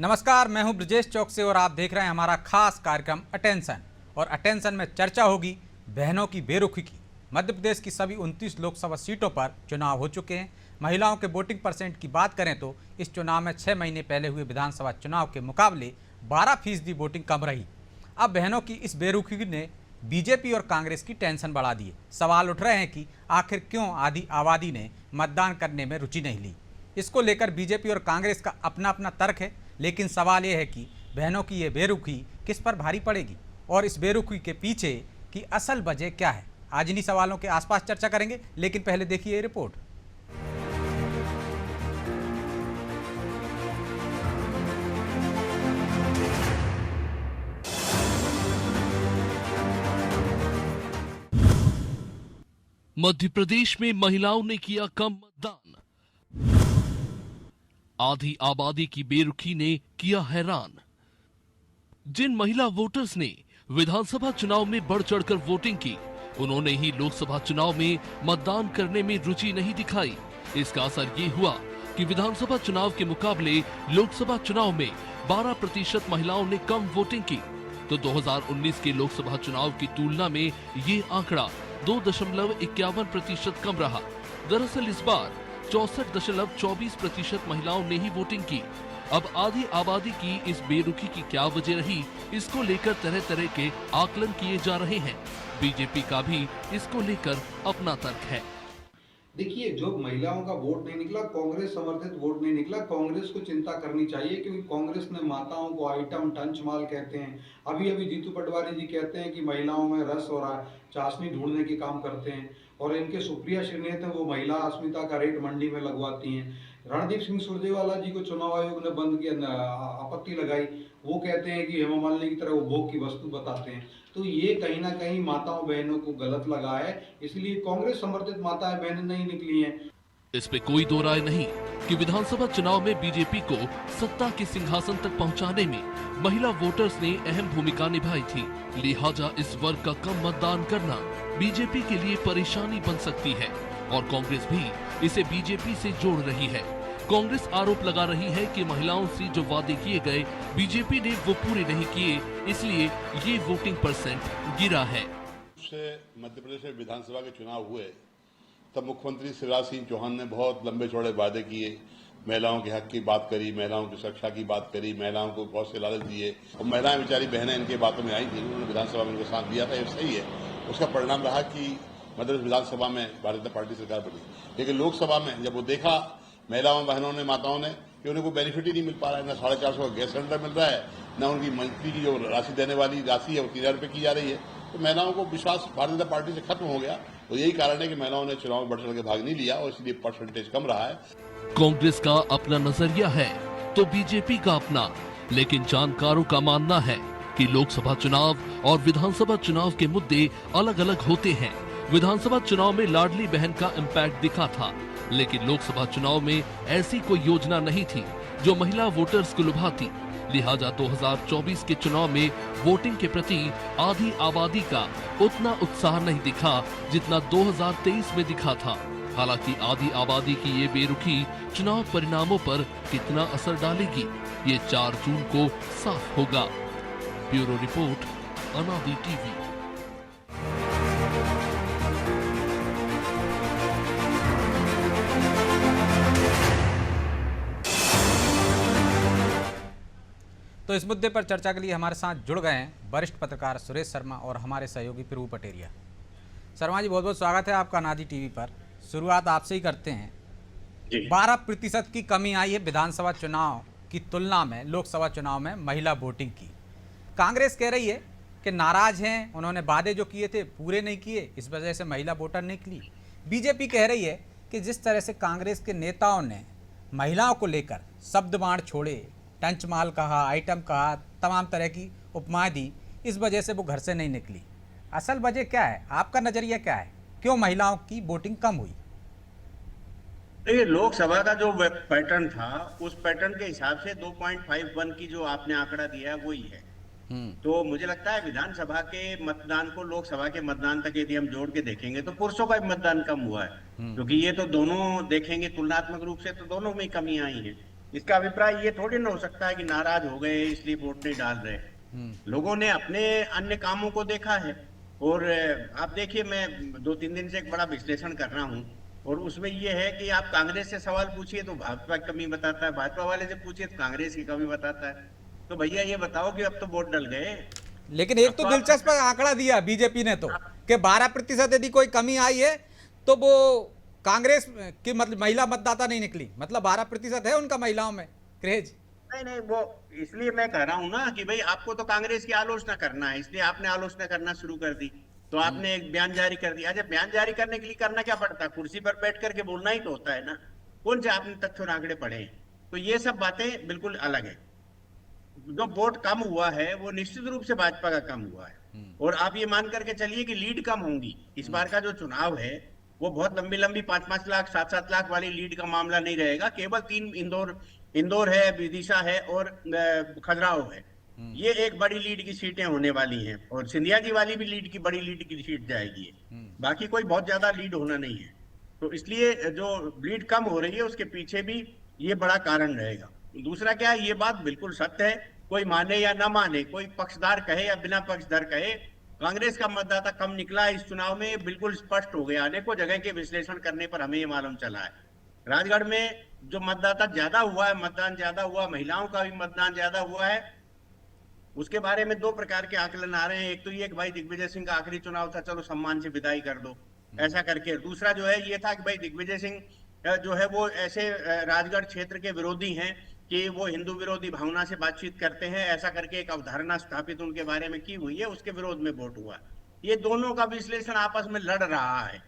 नमस्कार, मैं हूं ब्रजेश चौक से और आप देख रहे हैं हमारा खास कार्यक्रम अटेंशन। और अटेंशन में चर्चा होगी बहनों की बेरुखी की। मध्य प्रदेश की सभी 29 लोकसभा सीटों पर चुनाव हो चुके हैं। महिलाओं के वोटिंग परसेंट की बात करें तो इस चुनाव में 6 महीने पहले हुए विधानसभा चुनाव के मुकाबले 12% वोटिंग कम रही। अब बहनों की इस बेरुखी ने बीजेपी और कांग्रेस की टेंशन बढ़ा दी है। सवाल उठ रहे हैं कि आखिर क्यों आधी आबादी ने मतदान करने में रुचि नहीं ली। इसको लेकर बीजेपी और कांग्रेस का अपना अपना तर्क है, लेकिन सवाल यह है कि बहनों की ये बेरुखी किस पर भारी पड़ेगी और इस बेरुखी के पीछे की असल वजह क्या है। आज इन्हीं सवालों के आसपास चर्चा करेंगे, लेकिन पहले देखिए ये रिपोर्ट। मध्य प्रदेश में महिलाओं ने किया कम मतदान। आधी आबादी की बेरुखी ने किया हैरान। जिन महिला वोटर्स ने विधानसभा चुनाव में बढ़ चढ़कर वोटिंग की, उन्होंने ही लोकसभा चुनाव में मतदान करने में रुचि नहीं दिखाई। इसका असर ये हुआ कि विधानसभा चुनाव के मुकाबले लोकसभा चुनाव में 12% महिलाओं ने कम वोटिंग की, तो 2019 के लोकसभा चुनाव की तुलना में ये आंकड़ा 2.51% कम रहा। दरअसल इस बार 64.24% महिलाओं ने ही वोटिंग की। अब आधी आबादी की इस बेरुखी की क्या वजह रही, इसको लेकर तरह तरह के आकलन किए जा रहे हैं। बीजेपी का भी इसको लेकर अपना तर्क है। देखिए, जो महिलाओं का वोट नहीं निकला, कांग्रेस समर्थित वोट नहीं निकला, कांग्रेस को चिंता करनी चाहिए, क्योंकि कांग्रेस ने माताओं को आइटम टंच माल कहते हैं। अभी जीतू पटवारी जी कहते हैं कि महिलाओं में रस और चाशनी ढूंढने के काम करते हैं, और इनके सुप्रिया श्रीनेत हैं, वो महिला अस्मिता का रेट मंडी में लगवाती हैं। रणदीप सिंह सुरजेवाला जी को चुनाव आयोग ने बंद किया, आपत्ति लगाई। वो कहते हैं कि हेमा मालिनी की तरह उपभोग की वस्तु बताते हैं। तो ये कहीं ना कहीं माताओं बहनों को गलत लगा है, इसलिए कांग्रेस समर्थित माताएं बहनें नहीं निकली हैं। इस पे कोई दो राय नहीं कि विधानसभा चुनाव में बीजेपी को सत्ता के सिंहासन तक पहुंचाने में महिला वोटर्स ने अहम भूमिका निभाई थी। लिहाजा इस वर्ग का कम मतदान करना बीजेपी के लिए परेशानी बन सकती है, और कांग्रेस भी इसे बीजेपी से जोड़ रही है। कांग्रेस आरोप लगा रही है कि महिलाओं से जो वादे किए गए बीजेपी ने वो पूरे नहीं किए, इसलिए ये वोटिंग परसेंट गिरा है। मध्य प्रदेश में विधानसभा के चुनाव हुए तब मुख्यमंत्री शिवराज सिंह चौहान ने बहुत लंबे चौड़े वादे किए, महिलाओं के हक की बात करी, महिलाओं की सुरक्षा की बात करी, महिलाओं को बहुत से लालच दिए, और महिलाएं बेचारी बहनें इनके बातों में आई थी, उन्होंने विधानसभा में उनको साथ दिया था। ये सही है। उसका परिणाम रहा कि मध्य प्रदेश विधानसभा में भारतीय जनता पार्टी सरकार बनी, लेकिन लोकसभा में जब वो देखा महिलाओं बहनों ने माताओं ने कि उन्हें कोई बेनिफिट ही नहीं मिल पा रहा है, न 450 का गैस सिलेंडर मिल रहा है, न उनकी मंथली की जो राशि देने वाली राशि है वो 3000 रुपये की जा रही है, तो महिलाओं को विश्वास भारतीय जनता पार्टी से खत्म हो गया। तो यही कारण है कि महिलाओं ने चुनाव में बढ़ चढ़ के भाग नहीं लिया, और इसलिए परसेंटेज कम रहा है। कांग्रेस का अपना नजरिया है तो बीजेपी का अपना, लेकिन जानकारों का मानना है कि लोकसभा चुनाव और विधानसभा चुनाव के मुद्दे अलग अलग होते हैं। विधानसभा चुनाव में लाडली बहन का इम्पैक्ट दिखा था, लेकिन लोकसभा चुनाव में ऐसी कोई योजना नहीं थी जो महिला वोटर्स को लुभाती। लिहाजा 2024 के चुनाव में वोटिंग के प्रति आधी आबादी का उतना उत्साह नहीं दिखा जितना 2023 में दिखा था। हालांकि आधी आबादी की ये बेरुखी चुनाव परिणामों पर कितना असर डालेगी, ये 4 जून को साफ होगा। ब्यूरो रिपोर्ट, अनादि टीवी। तो इस मुद्दे पर चर्चा के लिए हमारे साथ जुड़ गए हैं वरिष्ठ पत्रकार सुरेश शर्मा और हमारे सहयोगी प्रभु पटेरिया। शर्मा जी, बहुत बहुत स्वागत है आपका अनादि टीवी पर। शुरुआत आपसे ही करते हैं। 12% की कमी आई है विधानसभा चुनाव की तुलना में लोकसभा चुनाव में महिला वोटिंग की। कांग्रेस कह रही है कि नाराज हैं, उन्होंने वादे जो किए थे पूरे नहीं किए, इस वजह से महिला वोटर निकली। बीजेपी कह रही है कि जिस तरह से कांग्रेस के नेताओं ने महिलाओं को लेकर शब्द बाण छोड़े, टंच माल कहा, आइटम कहा, तमाम तरह की उपमाएं दी, इस वजह से वो घर से नहीं निकली। असल वजह क्या है? आपका नजरिया क्या है? क्यों महिलाओं की वोटिंग कम हुई? देखिए, लोकसभा का जो पैटर्न था, उस पैटर्न के हिसाब से 2.51 की जो आपने आंकड़ा दिया है वही है। तो मुझे लगता है विधानसभा के मतदान को लोकसभा के मतदान तक यदि हम जोड़ के देखेंगे तो पुरुषों का भी मतदान कम हुआ है, क्योंकि ये तो दोनों देखेंगे तुलनात्मक रूप से तो दोनों में कमी आई है। इसका अभिप्राय ये थोड़ी ना हो सकता है कि नाराज हो गए इसलिए वोट नहीं डाल रहे। लोगों ने अपने अन्य कामों को देखा है। और आप देखिए, मैं 2-3 दिन से एक बड़ा विश्लेषण कर रहा हूँ, और उसमें ये है कि आप कांग्रेस से सवाल पूछिए तो भाजपा की कमी बताता है, भाजपा वाले से पूछिए तो कांग्रेस की कमी बताता है। तो भैया ये बताओ कि अब तो वोट डल गए। लेकिन एक अब तो आप दिलचस्प आंकड़ा दिया बीजेपी ने तो कि 12% यदि कोई कमी आई है तो वो कांग्रेस की मतलब महिला मतदाता नहीं निकली, मतलब 12% है उनका महिलाओं में क्रेज। नहीं नहीं, वो इसलिए मैं कह रहा हूं ना कि भाई आपको तो कांग्रेस की आलोचना करना है, इसलिए आपने आलोचना करना शुरू कर दी। तो आपने एक बयान जारी कर दिया। अच्छा, बयान जारी करने के लिए करना क्या पड़ता है? कुर्सी पर बैठ करके बोलना ही तो होता है ना। कौन से आपने तथ्य और आंकड़े पढ़े हैं? तो ये सब बातें बिल्कुल अलग है। जो वोट कम हुआ है वो निश्चित रूप से भाजपा का कम हुआ है। और आप ये मान करके चलिए कि लीड कम होंगी। इस बार का जो चुनाव है वो बहुत लंबी लंबी 5-5 लाख 7-7 लाख वाली लीड का मामला नहीं रहेगा। केवल 3 इंदौर है, विदिशा है और खजुराहो है। ये एक बड़ी लीड की सीटें होने वाली हैं, और सिंधिया जी वाली भी लीड की बड़ी लीड की सीट जाएगी। बाकी कोई बहुत ज्यादा लीड होना नहीं है। तो इसलिए जो लीड कम हो रही है उसके पीछे भी ये बड़ा कारण रहेगा। दूसरा क्या है, ये बात बिल्कुल सत्य है, कोई माने या ना माने, कोई पक्षधार कहे या बिना पक्षधार कहे, कांग्रेस का मतदाता कम निकला इस चुनाव में, बिल्कुल स्पष्ट हो गया। अनेकों जगह के विश्लेषण करने पर हमें ये मालूम चला है। राजगढ़ में जो मतदाता ज्यादा हुआ है, मतदान ज्यादा हुआ, महिलाओं का भी मतदान ज्यादा हुआ है, उसके बारे में 2 प्रकार के आकलन आ रहे हैं। एक तो ये कि भाई दिग्विजय सिंह का आखिरी चुनाव था, चलो सम्मान से विदाई कर दो, ऐसा करके। दूसरा जो है ये था कि भाई दिग्विजय सिंह जो है वो ऐसे राजगढ़ क्षेत्र के विरोधी हैं कि वो हिंदू विरोधी भावना से बातचीत करते हैं, ऐसा करके एक अवधारणा स्थापित उनके बारे में की हुई है, उसके विरोध में वोट हुआ। ये दोनों का विश्लेषण आपस में लड़ रहा है।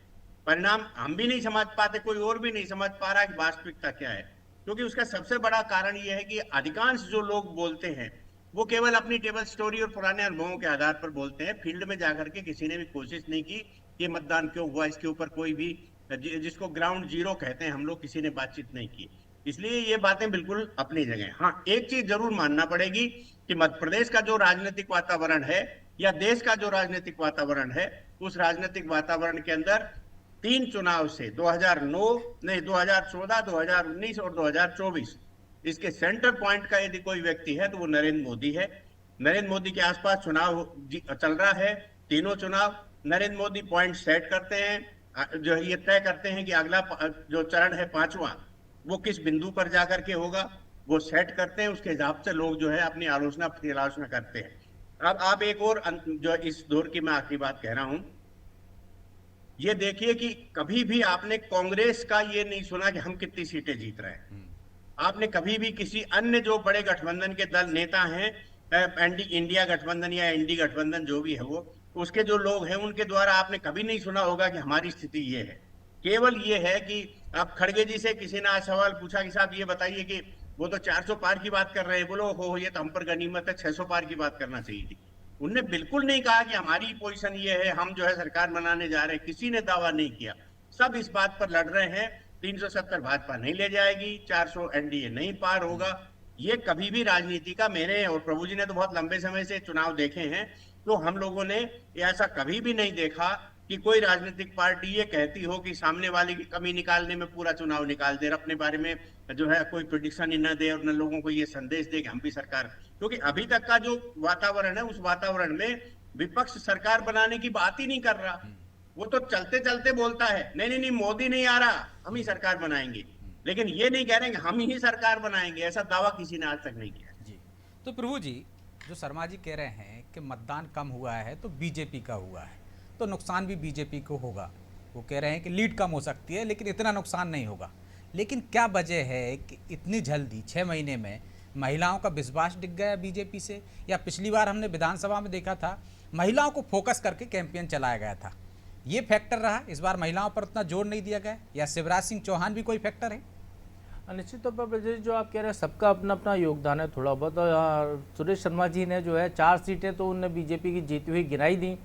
परिणाम हम भी नहीं समझ पाते, कोई और भी नहीं समझ पा रहा कि वास्तविकता क्या है। क्योंकि उसका सबसे बड़ा कारण यह है कि अधिकांश जो लोग बोलते हैं वो केवल अपनी टेबल स्टोरी और पुराने अनुभवों के आधार पर बोलते हैं। फील्ड में जाकर के किसी ने भी कोशिश नहीं की कि मतदान क्यों हुआ, इसके ऊपर कोई भी, जिसको ग्राउंड जीरो कहते हैं हम लोग, किसी ने बातचीत नहीं की। इसलिए ये बातें बिल्कुल अपनी जगह। हाँ, एक चीज जरूर मानना पड़ेगी कि मध्य प्रदेश का जो राजनीतिक वातावरण है या देश का जो राजनीतिक वातावरण है, उस राजनीतिक वातावरण के अंदर 3 चुनाव से 2014, 2019 और 2024, इसके सेंटर पॉइंट का यदि कोई व्यक्ति है तो वो नरेंद्र मोदी है। नरेंद्र मोदी के आसपास चुनाव चल रहा है। तीनों चुनाव नरेंद्र मोदी पॉइंट सेट करते हैं, जो है ये तय करते हैं कि अगला जो चरण है 5वां, वो किस बिंदु पर जाकर के होगा, वो सेट करते हैं। उसके हिसाब से लोग जो है अपनी आलोचना प्रतिआलोचना करते हैं। अब आप एक और जो इस दौर की मैं आखिरी बात कह रहा हूं, ये देखिए कि कभी भी आपने कांग्रेस का ये नहीं सुना कि हम कितनी सीटें जीत रहे हैं। आपने कभी भी किसी अन्य जो बड़े गठबंधन के दल नेता हैं, इंडिया गठबंधन या एनडी गठबंधन जो भी है वो, उसके जो लोग हैं उनके द्वारा आपने कभी नहीं सुना होगा कि हमारी स्थिति ये है। केवल ये है कि आप खड़गे जी से किसी ने आज सवाल पूछा कि साहब ये बताइए कि वो तो 400 पार की बात कर रहे हैं, बोलो हो ये तो हम पर गनीमत है, 600 पार की बात करना चाहिए थी। उनने बिल्कुल नहीं कहा कि हमारी पोजीशन ये है, हम जो है सरकार बनाने जा रहे हैं, किसी ने दावा नहीं किया। सब इस बात पर लड़ रहे हैं 370 भाजपा नहीं ले जाएगी, 400 एनडीए नहीं पार होगा। ये कभी भी राजनीति का, मेरे और प्रभु जी ने तो बहुत लंबे समय से चुनाव देखे हैं, तो हम लोगों ने ऐसा कभी भी नहीं देखा कि कोई राजनीतिक पार्टी ये कहती हो कि सामने वाले की कमी निकालने में पूरा चुनाव निकाल दे, अपने बारे में जो है कोई प्रेडिक्शन ही न दे और न लोगों को ये संदेश दे कि हम भी सरकार। क्योंकि अभी तक का जो वातावरण है, उस वातावरण में विपक्ष सरकार बनाने की बात ही नहीं कर रहा। वो तो चलते चलते बोलता है नहीं नहीं नहीं मोदी नहीं आ रहा, हम ही सरकार बनाएंगे, लेकिन ये नहीं कह रहे कि हम ही सरकार बनाएंगे। ऐसा दावा किसी ने आज तक नहीं किया जी। तो प्रभु जी, जो शर्मा जी कह रहे हैं कि मतदान कम हुआ है तो बीजेपी का हुआ है, तो नुकसान भी बीजेपी को होगा। वो कह रहे हैं कि लीड कम हो सकती है लेकिन इतना नुकसान नहीं होगा। लेकिन क्या वजह है कि इतनी जल्दी 6 महीने में महिलाओं का विश्वास दिख गया बीजेपी से? या पिछली बार हमने विधानसभा में देखा था महिलाओं को फोकस करके कैंपेन चलाया गया था, ये फैक्टर रहा? इस बार महिलाओं पर उतना जोर नहीं दिया गया, या शिवराज सिंह चौहान भी कोई फैक्टर है? निश्चित तौर पर जो आप कह रहे हैं सबका अपना अपना योगदान है थोड़ा बहुत। सुरेश शर्मा जी ने जो है 4 सीटें तो उनने बीजेपी की जीती हुई गिनाई दी।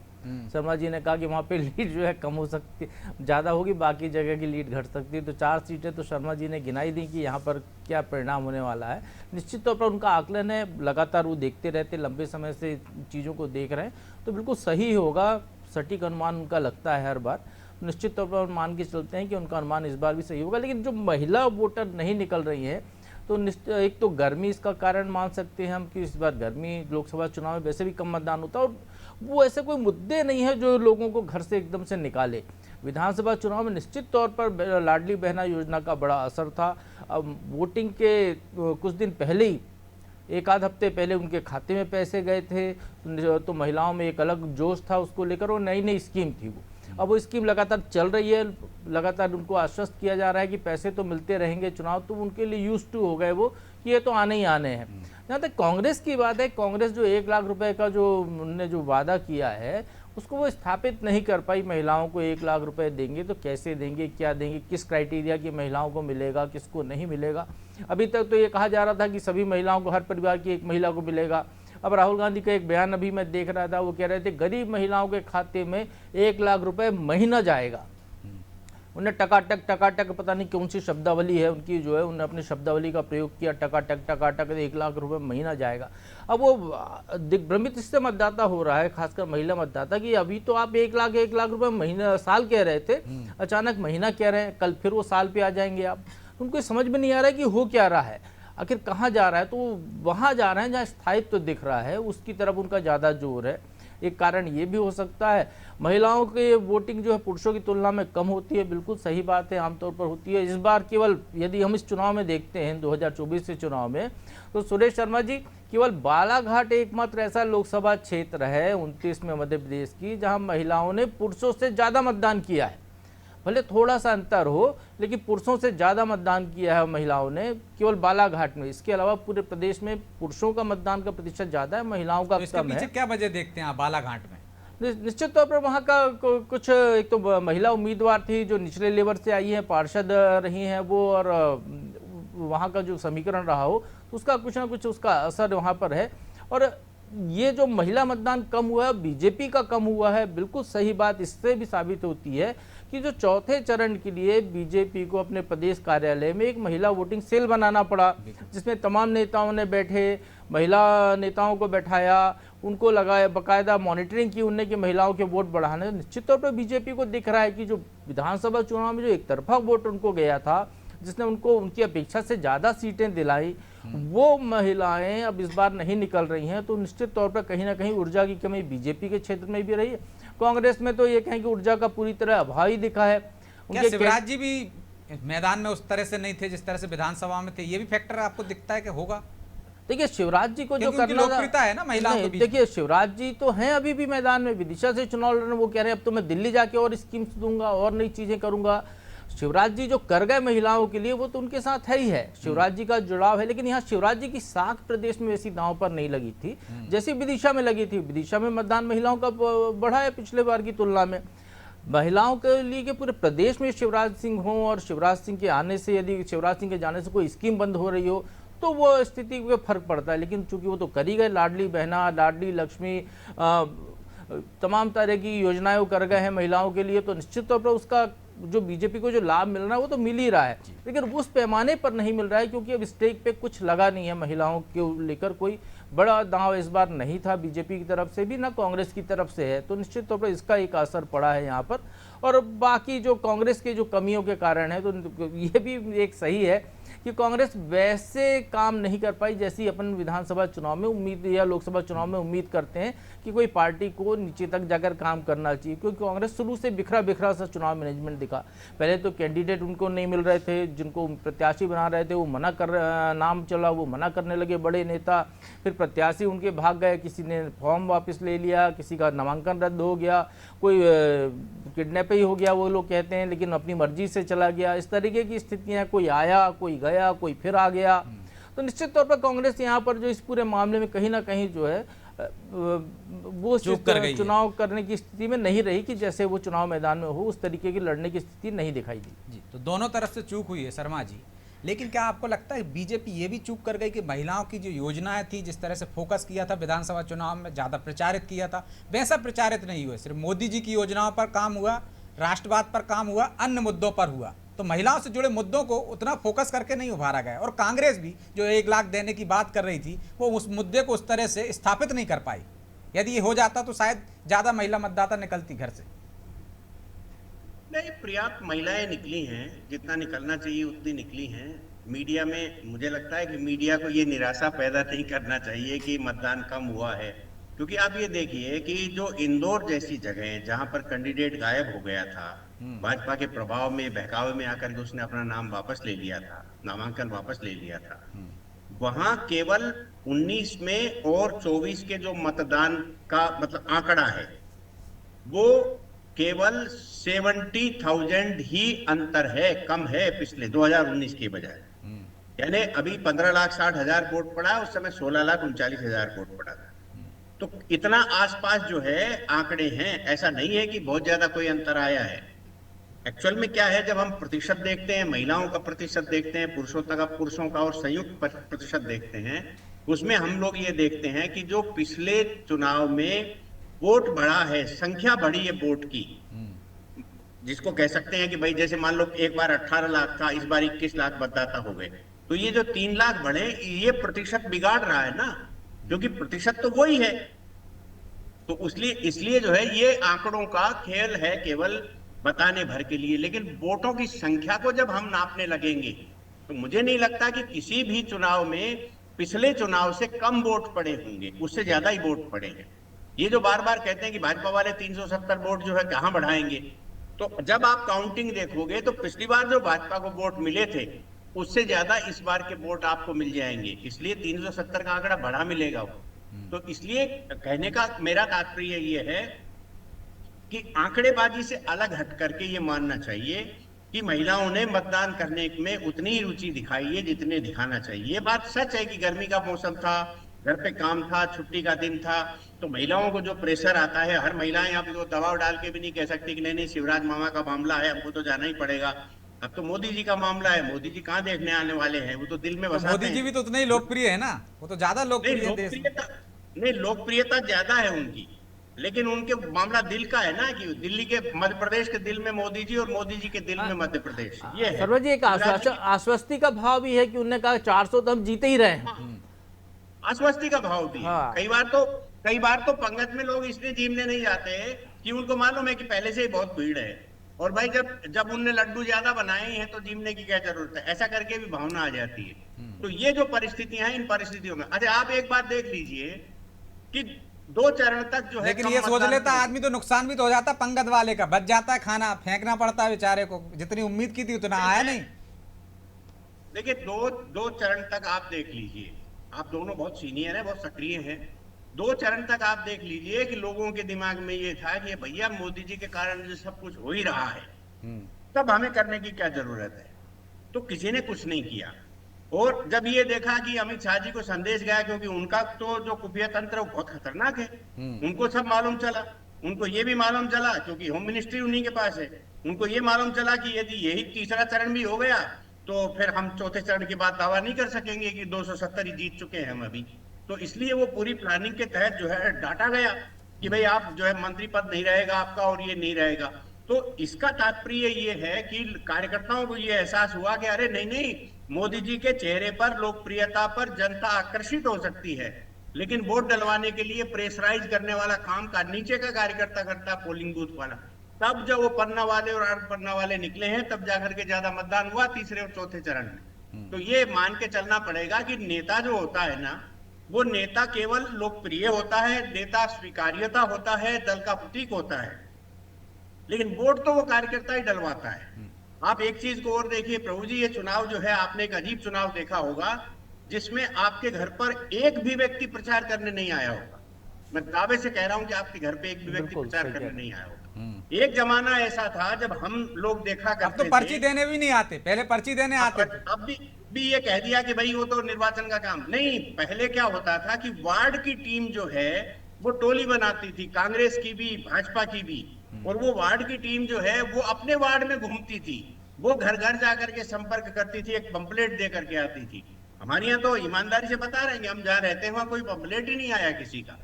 शर्मा जी ने कहा कि वहाँ पे लीड जो है कम हो सकती, ज़्यादा होगी, बाकी जगह की लीड घट सकती है। तो 4 सीटें तो शर्मा जी ने गिनाई दी कि यहाँ पर क्या परिणाम होने वाला है। निश्चित तौर पर उनका आकलन है, लगातार वो देखते रहते, लंबे समय से चीज़ों को देख रहे हैं, तो बिल्कुल सही होगा। सटीक अनुमान उनका लगता है हर बार। निश्चित तौर पर मान के चलते हैं कि उनका अनुमान इस बार भी सही होगा। लेकिन जो महिला वोटर नहीं निकल रही हैं, तो एक तो गर्मी इसका कारण मान सकते हैं हम कि इस बार गर्मी, लोकसभा चुनाव में वैसे भी कम मतदान होता है और वो ऐसे कोई मुद्दे नहीं है जो लोगों को घर से एकदम से निकाले। विधानसभा चुनाव में निश्चित तौर पर लाडली बहना योजना का बड़ा असर था। अब वोटिंग के कुछ दिन पहले ही, एक आध हफ्ते पहले उनके खाते में पैसे गए थे, तो महिलाओं में एक अलग जोश था उसको लेकर, और नई नई स्कीम थी वो। अब वो स्कीम लगातार चल रही है, लगातार उनको आश्वस्त किया जा रहा है कि पैसे तो मिलते रहेंगे, चुनाव तो उनके लिए यूज टू हो गए वो कि ये तो आने ही आने हैं। जहाँ तक कांग्रेस की बात है, कांग्रेस जो 1 लाख रुपए का जो उन्होंने जो वादा किया है उसको वो स्थापित नहीं कर पाई। महिलाओं को 1 लाख रुपए देंगे तो कैसे देंगे, क्या देंगे, किस क्राइटेरिया की महिलाओं को मिलेगा, किसको नहीं मिलेगा। अभी तक तो ये कहा जा रहा था कि सभी महिलाओं को, हर परिवार की एक महिला को मिलेगा। अब राहुल गांधी का एक बयान अभी मैं देख रहा था, वो कह रहे थे गरीब महिलाओं के खाते में 1 लाख रुपए महीना जाएगा। उन्हें टकाटक पता नहीं कौन सी शब्दावली है उनकी, जो है उन्होंने अपनी शब्दावली का प्रयोग किया, टकाटक 1 लाख रुपए महीना जाएगा। अब वो दिग्भ्रमित इससे मतदाता हो रहा है, खासकर महिला मतदाता, कि अभी तो आप 1 लाख रुपए महीना, साल कह रहे थे, अचानक महीना कह रहे हैं, कल फिर वो साल पे आ जाएंगे आप। उनको समझ में नहीं आ रहा है कि हो क्या रहा है, आखिर कहाँ जा रहा है। तो वहाँ जा रहे हैं जहाँ स्थायित्व तो दिख रहा है, उसकी तरफ उनका ज़्यादा जोर है। एक कारण ये भी हो सकता है, महिलाओं के वोटिंग जो है पुरुषों की तुलना में कम होती है, बिल्कुल सही बात है, आमतौर पर होती है। इस बार केवल यदि हम इस चुनाव में देखते हैं 2024 के चुनाव में, तो सुरेश शर्मा जी, केवल बालाघाट एकमात्र ऐसा लोकसभा क्षेत्र है 29 में मध्य प्रदेश की, जहां महिलाओं ने पुरुषों से ज़्यादा मतदान किया है। भले थोड़ा सा अंतर हो, लेकिन पुरुषों से ज़्यादा मतदान किया है महिलाओं ने केवल बालाघाट में। इसके अलावा पूरे प्रदेश में पुरुषों का मतदान का प्रतिशत ज़्यादा है, महिलाओं का कम है। क्या वजह देखते हैं आप बालाघाट में? निश्चित तौर पर वहाँ का कुछ, एक तो महिला उम्मीदवार थी जो निचले लेवल से आई है, पार्षद रही हैं वो, और वहाँ का जो समीकरण रहा हो तो उसका कुछ ना कुछ उसका असर वहाँ पर है। और ये जो महिला मतदान कम हुआ है, बीजेपी का कम हुआ है, बिल्कुल सही बात इससे भी साबित होती है कि जो चौथे चरण के लिए बीजेपी को अपने प्रदेश कार्यालय में एक महिला वोटिंग सेल बनाना पड़ा, जिसमें तमाम नेताओं ने बैठे, महिला नेताओं को बैठाया, उनको लगाया, बाकायदा मॉनिटरिंग की उनने कि महिलाओं के वोट बढ़ाने। निश्चित तौर पर बीजेपी को दिख रहा है कि जो विधानसभा चुनाव में जो एक तरफा वोट उनको गया था, जिसने उनको उनकी अपेक्षा से ज़्यादा सीटें दिलाई, वो महिलाएं अब इस बार नहीं निकल रही हैं। तो निश्चित तौर पर कहीं ना कहीं ऊर्जा की कमी बीजेपी के क्षेत्र में भी रही है। कांग्रेस में तो ये कहें कि ऊर्जा का पूरी तरह अभाव ही दिखा है। क्या शिवराज जी भी मैदान में उस तरह से नहीं थे जिस तरह से विधानसभा में थे? ये भी फैक्टर आपको दिखता है कि होगा? देखिए, शिवराज जी को जो करना लोकप्रियता है ना महिलाओं के बीच, देखिए शिवराज जी तो हैं अभी भी मैदान में, विदिशा से चुनाव लड़ रहे हैं। वो कह रहे हैं अब तो मैं दिल्ली जाके और स्कीम्स दूंगा और नई चीजें करूंगा। शिवराज जी जो कर गए महिलाओं के लिए, वो तो उनके साथ है ही है, शिवराज जी का जुड़ाव है। लेकिन यहाँ शिवराज जी की साख प्रदेश में वैसी दांव पर नहीं लगी थी जैसी विदिशा में लगी थी। विदिशा में मतदान महिलाओं का बढ़ा है पिछले बार की तुलना में। महिलाओं के लिए कि पूरे प्रदेश में शिवराज सिंह हों, और शिवराज सिंह के आने से, यदि शिवराज सिंह के जाने से कोई स्कीम बंद हो रही हो तो वो स्थिति में फर्क पड़ता है। लेकिन चूंकि वो तो कर ही गए, लाडली बहना, लाडली लक्ष्मी, तमाम तरह की योजनाएं वो कर गए हैं महिलाओं के लिए, तो निश्चित तौर पर उसका जो बीजेपी को जो लाभ मिल रहा है वो तो मिल ही रहा है। लेकिन उस पैमाने पर नहीं मिल रहा है, क्योंकि अब स्टेक पे कुछ लगा नहीं है। महिलाओं को लेकर कोई बड़ा दांव इस बार नहीं था बीजेपी की तरफ से भी, ना कांग्रेस की तरफ से है। तो निश्चित तौर पर इसका एक असर पड़ा है यहाँ पर। और बाकी जो कांग्रेस के जो कमियों के कारण है, तो ये भी एक सही है कि कांग्रेस वैसे काम नहीं कर पाई जैसी अपन विधानसभा चुनाव में उम्मीद या लोकसभा चुनाव में उम्मीद करते हैं कि कोई पार्टी को नीचे तक जाकर काम करना चाहिए। क्योंकि कांग्रेस शुरू से बिखरा सा चुनाव मैनेजमेंट दिखा। पहले तो कैंडिडेट उनको नहीं मिल रहे थे, जिनको प्रत्याशी बना रहे थे वो नाम चला, वो मना करने लगे बड़े नेता। फिर प्रत्याशी उनके भाग गए, किसी ने फॉर्म वापस ले लिया, किसी का नामांकन रद्द हो गया, कोई किडनैप ही हो गया वो लोग कहते हैं, लेकिन अपनी मर्जी से चला गया। इस तरीके की स्थितियां, कोई आया, कोई गया, कोई फिर आ गया। तो निश्चित तौर पर कांग्रेस यहाँ पर जो इस पूरे मामले में कहीं ना कहीं जो है वो चुनाव करने की स्थिति में नहीं रही कि जैसे वो चुनाव मैदान में हो उस तरीके की लड़ने की स्थिति नहीं दिखाई दी। जी, तो दोनों तरफ से चूक हुई है शर्मा जी। लेकिन क्या आपको लगता है बीजेपी ये भी चूक कर गई कि महिलाओं की जो योजनाएं थी, जिस तरह से फोकस किया था विधानसभा चुनाव में, ज़्यादा प्रचारित किया था, वैसा प्रचारित नहीं हुआ? सिर्फ मोदी जी की योजनाओं पर काम हुआ, राष्ट्रवाद पर काम हुआ, अन्य मुद्दों पर हुआ। तो महिलाओं से जुड़े मुद्दों को उतना फोकस करके नहीं उभारा गया। और कांग्रेस भी जो 1 लाख देने की बात कर रही थी, वो उस मुद्दे को उस तरह से स्थापित नहीं कर पाई। यदि ये हो जाता तो शायद ज़्यादा महिला मतदाता निकलती घर से। नहीं, पर्याप्त महिलाएं निकली हैं, जितना निकलना चाहिए उतनी निकली हैं। मीडिया में मुझे लगता है कि मीडिया को ये निराशा पैदा नहीं करना चाहिए कि मतदान कम हुआ है, क्योंकि आप ये देखिए कि जो इंदौर जैसी जगह है जहां पर कैंडिडेट गायब हो गया था, भाजपा के प्रभाव में बहकावे में आकर के उसने अपना नाम वापस ले लिया था, नामांकन वापस ले लिया था, वहां केवल 19 में और 24 के जो मतदान का मतलब आंकड़ा है वो केवल 70,000 ही अंतर है, कम है पिछले 2019 के बजाय। यानी अभी 15,60,000 वोट पड़ा, उस समय 16,39,000 वोट पड़ा था। तो इतना आसपास जो है आंकड़े हैं, ऐसा नहीं है कि बहुत ज्यादा कोई अंतर आया है। एक्चुअल में क्या है, जब हम प्रतिशत देखते हैं, महिलाओं का प्रतिशत देखते हैं, पुरुषों का और संयुक्त प्रतिशत देखते हैं, उसमें हम लोग ये देखते हैं कि जो पिछले चुनाव में वोट बढ़ा है, संख्या बढ़ी है वोट की, जिसको कह सकते हैं कि भाई जैसे मान लो एक बार 18 लाख था, इस बार 21 लाख मतदाता हो गए, तो ये जो 3 लाख बढ़े, ये प्रतिशत बिगाड़ रहा है ना, क्योंकि प्रतिशत तो वही है। तो इसलिए जो है ये आंकड़ों का खेल है, केवल बताने भर के लिए। लेकिन वोटों की संख्या को जब हम नापने लगेंगे तो मुझे नहीं लगता कि किसी भी चुनाव में पिछले चुनाव से कम वोट पड़े होंगे, उससे ज्यादा ही वोट पड़े हैं। ये जो बार बार कहते हैं कि भाजपा वाले 370 वोट जो है कहां बढ़ाएंगे, तो जब आप काउंटिंग देखोगे तो पिछली बार जो भाजपा को वोट मिले थे उससे ज्यादा इस बार के वोट आपको मिल जाएंगे, इसलिए 370 का आंकड़ा बढ़ा मिलेगा वो। तो इसलिए कहने का मेरा तात्पर्य ये है कि आंकड़ेबाजी से अलग हट करके ये मानना चाहिए कि महिलाओं ने मतदान करने में उतनी ही रुचि दिखाई है जितने दिखाना चाहिए। ये बात सच है कि गर्मी का मौसम था, घर पे काम था, छुट्टी का दिन था, तो महिलाओं को जो प्रेशर आता है, हर महिलाएं आप तो दबाव डाल के भी नहीं कह सकती कि नहीं शिवराज मामा का मामला है, हमको तो जाना ही पड़ेगा। अब तो मोदी जी का मामला है, मोदी जी कहाँ देखने आने वाले हैं, वो तो दिल में बसाते हैं। मोदी जी भी तो उतने ही लोकप्रिय है ना, वो तो ज्यादा लोकप्रिय है देश में। नहीं, लोकप्रियता ज्यादा है उनकी, लेकिन उनके मामला दिल का है ना, कि दिल्ली के मध्य प्रदेश के दिल में मोदी जी और मोदी जी के दिल में मध्य प्रदेश, ये है। सर्वज जी, एक आश्वस्ति का भाव भी है कि उन्होंने कहा 400 तो हम जीते ही रहे हैं। आश्वस्ति का भाव भी है। कई बार तो पंगत में लोग इसलिए जीमने नहीं जाते कि उनको मालूम है कि पहले से ही बहुत भीड़ है, और भाई जब उनने लड्डू ज्यादा बनाए हैं तो जीमने की क्या जरूरत है, ऐसा करके भी भावना आ जाती है। तो ये जो परिस्थितियां हैं, इन परिस्थितियों में अच्छा आप एक बात देख लीजिए कि 2 चरण तक जो है, लेकिन ये सोच लेता आदमी तो नुकसान भी तो हो जाता, पंगत वाले का बच जाता है, खाना फेंकना पड़ता है बेचारे को, जितनी उम्मीद की थी उतना आया नहीं। देखिए 2 चरण तक आप देख लीजिए, आप दोनों बहुत सीनियर हैं, बहुत सक्रिय हैं। 2 चरण तक आप देख लीजिए कि लोगों के दिमाग में ये था कि भैया मोदी जी के कारण जो सब कुछ हो ही रहा है, तब हमें करने की क्या जरूरत है, तो किसी ने कुछ नहीं किया। और जब ये देखा कि अमित शाह जी को संदेश गया, क्योंकि उनका तो जो खुफिया तंत्र वो बहुत खतरनाक है, उनको सब मालूम चला, उनको ये भी मालूम चला क्योंकि होम मिनिस्ट्री उन्हीं के पास है, उनको ये मालूम चला कि यदि यही तीसरा चरण भी हो गया तो फिर हम चौथे चरण के बाद दावा नहीं कर सकेंगे कि 270 ही जीत चुके हैं हम अभी। तो इसलिए वो पूरी प्लानिंग के तहत जो है डाटा गया कि भाई आप जो है मंत्री पद नहीं रहेगा आपका और ये नहीं रहेगा। तो इसका तात्पर्य ये है कि कार्यकर्ताओं को ये एहसास हुआ कि अरे नहीं, मोदी जी के चेहरे पर, लोकप्रियता पर जनता आकर्षित हो सकती है, लेकिन वोट डलवाने के लिए प्रेशराइज करने वाला काम का नीचे का कार्यकर्ता करता, पोलिंग बूथ वाला। तब जब वो पन्ना वाले और अर्ध पन्ना वाले निकले हैं, तब जाकर के ज्यादा मतदान हुआ तीसरे और चौथे चरण में। तो ये मान के चलना पड़ेगा कि नेता जो होता है ना, वो नेता केवल लोकप्रिय होता है, नेता स्वीकार्यता होता है, दल का प्रतीक होता है, लेकिन वोट तो वो कार्यकर्ता ही डलवाता है। आप एक चीज को और देखिए प्रभु जी, ये चुनाव जो है, आपने एक अजीब चुनाव देखा होगा जिसमें आपके घर पर एक भी व्यक्ति प्रचार करने नहीं आया होगा। मैं दावे से कह रहा हूं कि आपके घर पे एक भी व्यक्ति प्रचार करने नहीं आया होगा। एक जमाना ऐसा था जब हम लोग देखा करते थे, अब तो पर्ची देने भी नहीं आते, पहले पर्ची देने आते थे। अब भी ये कह दिया कि भाई वो तो निर्वाचन का काम नहीं। पहले क्या होता था कि वार्ड की टीम जो है वो टोली बनाती थी, कांग्रेस की भी, भाजपा की भी, और वो वार्ड की टीम जो है वो अपने वार्ड में घूमती थी, वो घर घर जाकर के संपर्क करती थी, एक पंपलेट दे करके आती थी। हमारे यहाँ तो ईमानदारी से बता रहे हैं कि हम जहाँ रहते हैं वहाँ कोई पंपलेट ही नहीं आया किसी का।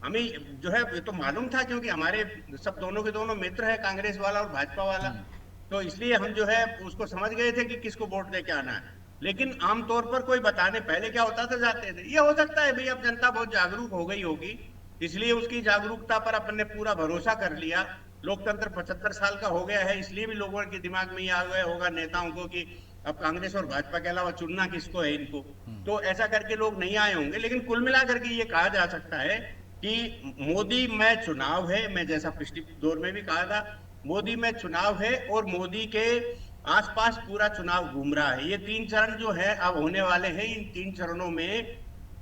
हमें जो है ये तो मालूम था क्योंकि हमारे सब दोनों के दोनों मित्र है, कांग्रेस वाला और भाजपा वाला, तो इसलिए हम जो है उसको समझ गए थे कि किसको वोट दे के आना है। लेकिन आमतौर पर कोई बताने, पहले क्या होता था, जाते थे। ये हो सकता है भाई अब जनता बहुत जागरूक हो गई होगी, इसलिए उसकी जागरूकता पर अपन ने पूरा भरोसा कर लिया। लोकतंत्र 75 साल का हो गया है, इसलिए भी लोगों के दिमाग में ये आ गया होगा नेताओं को कि अब कांग्रेस और भाजपा के अलावा चुनना किसको है इनको, तो ऐसा करके लोग नहीं आए होंगे। लेकिन कुल मिलाकर के ये कहा जा सकता है कि मोदी में चुनाव है, मैं जैसा पिछले दौर में भी कहा था, मोदी में चुनाव है और मोदी के आसपास पूरा चुनाव घूम रहा है। ये 3 चरण जो है अब होने वाले हैं, इन 3 चरणों में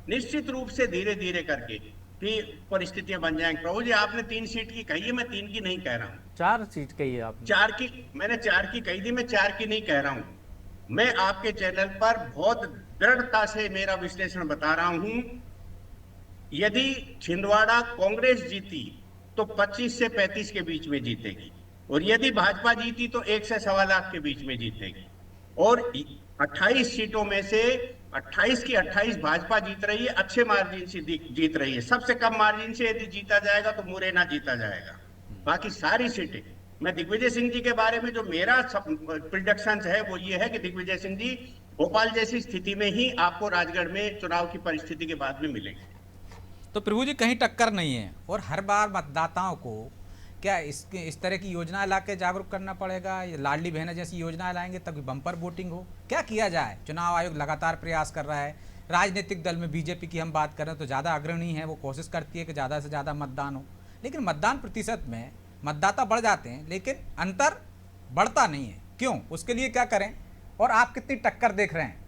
निश्चित रूप से धीरे धीरे करके कि परिस्थितियां बन जाएंगी। प्रभु जी, आपने 3 सीट की कही है, मैं 3 की नहीं कह रहा हूँ। 4 सीट कही है आपने। 4 की, मैंने 4 की कही थी, मैं 4 की नहीं कह रहा हूँ। मैं आपके चैनल पर बहुत दृढ़ता से मेरा विश्लेषण बता रहा हूं। यदि छिंदवाड़ा कांग्रेस जीती तो 25 से 35 के बीच में जीतेगी, और यदि भाजपा जीती तो 1 से 1.25 लाख के बीच में जीतेगी। और 28 सीटों में से 28 की 28 भाजपा जीत रही है, अच्छे मार्जिन से जीत रही है। सबसे कम मार्जिन से यदि जीता जाएगा तो मुरैना जीता जाएगा। बाकी सारी सीटें, मैं दिग्विजय सिंह जी के बारे में जो मेरा प्रिडिक्शन है वो ये है कि दिग्विजय सिंह जी भोपाल जैसी स्थिति में ही आपको राजगढ़ में चुनाव की परिस्थिति के बाद में मिलेंगे। तो प्रभु जी कहीं टक्कर नहीं है, और हर बार मतदाताओं को क्या इस तरह की योजना ला के जागरूक करना पड़ेगा, या लाडली बहना जैसी योजना लाएंगे तभी बम्पर वोटिंग हो? क्या किया जाए? चुनाव आयोग लगातार प्रयास कर रहा है। राजनीतिक दल में बीजेपी की हम बात करें तो ज़्यादा अग्रणी है, वो कोशिश करती है कि ज़्यादा से ज़्यादा मतदान हो, लेकिन मतदान प्रतिशत में मतदाता बढ़ जाते हैं लेकिन अंतर बढ़ता नहीं है। क्यों? उसके लिए क्या करें, और आप कितनी टक्कर देख रहे हैं?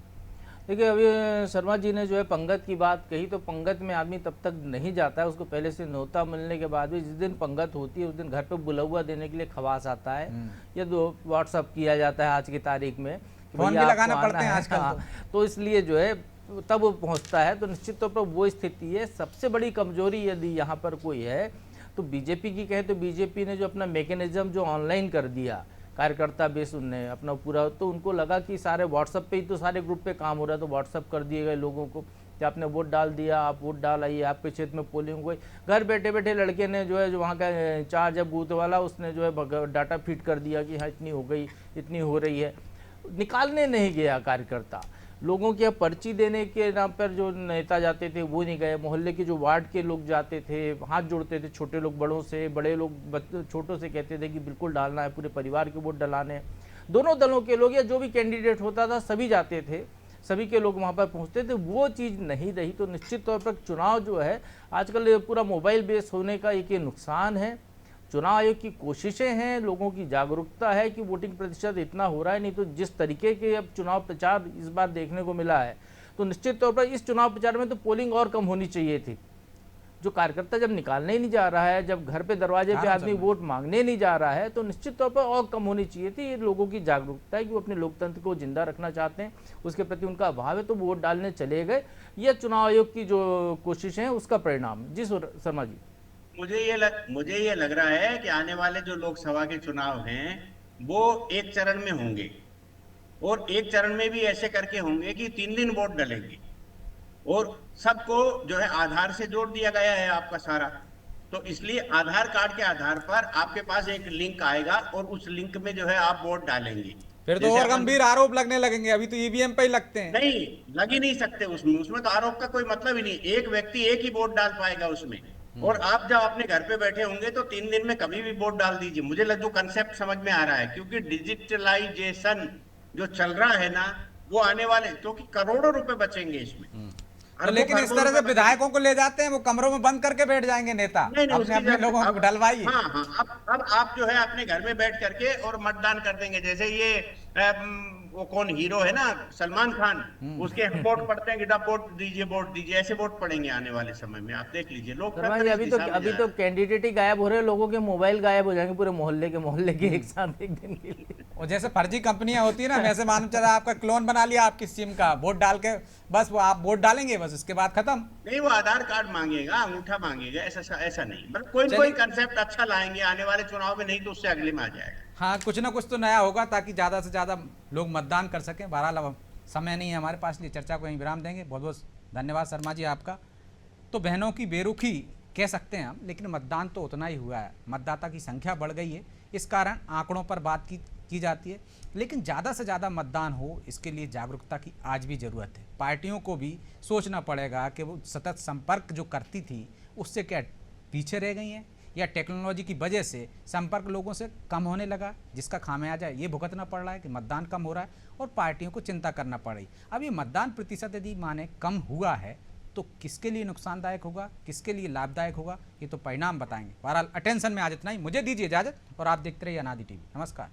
देखिए, अभी शर्मा जी ने जो है पंगत की बात कही, तो पंगत में आदमी तब तक नहीं जाता है, उसको पहले से न्योता मिलने के बाद भी जिस दिन पंगत होती है उस दिन घर पे बुलौआ देने के लिए खवास आता है, या व्हाट्सअप किया जाता है आज की तारीख में, फोन भी लगाना पड़ते हैं आजकल। तो इसलिए जो है तब वो पहुँचता है। तो निश्चित तौर पर वो स्थिति है। सबसे बड़ी कमजोरी यदि यहाँ पर कोई है तो बीजेपी की कहे तो बीजेपी ने जो अपना मैकेनिज्म जो ऑनलाइन कर दिया, कार्यकर्ता बेस उनने अपना पूरा, तो उनको लगा कि सारे व्हाट्सएप पे ही तो सारे ग्रुप पे काम हो रहा है, तो व्हाट्सएप कर दिए गए लोगों को कि आपने वोट डाल दिया, आप वोट डाल आइए, आपके क्षेत्र में पोलिंग हुई। घर बैठे बैठे लड़के ने जो है, जो वहाँ का इंचार्ज है बूथ वाला, उसने जो है डाटा फीड कर दिया कि हाँ इतनी हो गई, इतनी हो रही है। निकालने नहीं गया कार्यकर्ता, लोगों की पर्ची देने के नाम पर जो नेता जाते थे वो नहीं गए, मोहल्ले के जो वार्ड के लोग जाते थे, हाथ जोड़ते थे, छोटे लोग बड़ों से, बड़े लोग छोटों से कहते थे कि बिल्कुल डालना है, पूरे परिवार के वोट डलाने। दोनों दलों के लोग या जो भी कैंडिडेट होता था सभी जाते थे, सभी के लोग वहाँ पर पहुँचते थे। वो चीज़ नहीं रही। तो निश्चित तौर पर चुनाव जो है आजकल पूरा मोबाइल बेस होने का एक नुकसान है। चुनाव आयोग की कोशिशें हैं, लोगों की जागरूकता है कि वोटिंग प्रतिशत इतना हो रहा है, नहीं तो जिस तरीके के अब चुनाव प्रचार इस बार देखने को मिला है, तो निश्चित तौर पर इस चुनाव प्रचार में तो पोलिंग और कम होनी चाहिए थी। जो कार्यकर्ता जब निकालने ही नहीं जा रहा है, जब घर पे दरवाजे पे आदमी वोट मांगने नहीं जा रहा है, तो निश्चित तौर पर और कम होनी चाहिए थी। ये लोगों की जागरूकता है कि वो अपने लोकतंत्र को जिंदा रखना चाहते हैं, उसके प्रति उनका अभाव है, तो वोट डालने चले गए। यह चुनाव आयोग की जो कोशिशें हैं उसका परिणाम। जी शर्मा जी, मुझे ये लग रहा है कि आने वाले जो लोकसभा के चुनाव हैं वो एक चरण में होंगे, और एक चरण में भी ऐसे करके होंगे कि 3 दिन वोट डलेंगे, और सबको जो है आधार से जोड़ दिया गया है आपका सारा। तो इसलिए आधार कार्ड के आधार पर आपके पास एक लिंक आएगा, और उस लिंक में जो है आप वोट डालेंगे। फिर तो और गंभीर आरोप लगने लगेंगे। अभी तो ईवीएम पे ही लगते हैं। नहीं, लग ही नहीं सकते उसमें तो आरोप का कोई मतलब ही नहीं। एक व्यक्ति एक ही वोट डाल पाएगा उसमें, और आप जब अपने घर पे बैठे होंगे तो 3 दिन में कभी भी वोट डाल दीजिए। मुझे जो कंसेप्ट समझ में आ रहा है, क्योंकि डिजिटलाइजेशन जो चल रहा है ना, वो आने वाले, क्योंकि करोड़ों रुपए बचेंगे इसमें। तो लेकिन इस तरह से विधायकों को ले जाते हैं, वो कमरों में बंद करके बैठ जाएंगे नेता, अपने अपने लोगों को डलवाइए। हाँ, अब आप जो है अपने घर में बैठ करके और मतदान कर देंगे। जैसे ये वो कौन हीरो है ना, सलमान खान, उसके वोट पड़ते हैं कि वोट दीजिए, ऐसे वोट पड़ेंगे आने वाले समय में। आप देख लीजिए लोग। अभी तो कैंडिडेट ही गायब हो रहे हैं, लोगों के मोबाइल गायब हो जाएंगे, पूरे मोहल्ले के एक साथ एक दिन के लिए। और जैसे फर्जी कंपनियां होती है ना, वैसे मालूम चला आपका क्लोन बना लिया आपकी सिम का, वोट डाल के बस वो आप वोट डालेंगे, बस उसके बाद खत्म। नहीं, वो आधार कार्ड मांगेगा, अंगूठा मांगेगा, ऐसा नहीं। मतलब कोई कंसेप्ट अच्छा लाएंगे आने वाले चुनाव में, नहीं तो उससे अगले में आ जाएगा। हाँ, कुछ ना कुछ तो नया होगा ताकि ज़्यादा से ज़्यादा लोग मतदान कर सकें। बहरहाल अब समय नहीं है हमारे पास, लिए चर्चा को यहीं विराम देंगे। बहुत बहुत धन्यवाद शर्मा जी आपका। तो बहनों की बेरुखी कह सकते हैं हम, लेकिन मतदान तो उतना ही हुआ है। मतदाता की संख्या बढ़ गई है, इस कारण आंकड़ों पर बात की जाती है, लेकिन ज़्यादा से ज़्यादा मतदान हो इसके लिए जागरूकता की आज भी ज़रूरत है। पार्टियों को भी सोचना पड़ेगा कि वो सतत संपर्क जो करती थी उससे क्या पीछे रह गई हैं, या टेक्नोलॉजी की वजह से संपर्क लोगों से कम होने लगा, जिसका खामियाजा ये भुगतना पड़ रहा है कि मतदान कम हो रहा है और पार्टियों को चिंता करना पड़ रही। अब ये मतदान प्रतिशत यदि माने कम हुआ है तो किसके लिए नुकसानदायक होगा, किसके लिए लाभदायक होगा, ये तो परिणाम बताएंगे। बहरहाल अटेंशन में आज इतना ही। मुझे दीजिए इजाजत और आप देखते रहिए अनादि टीवी। नमस्कार।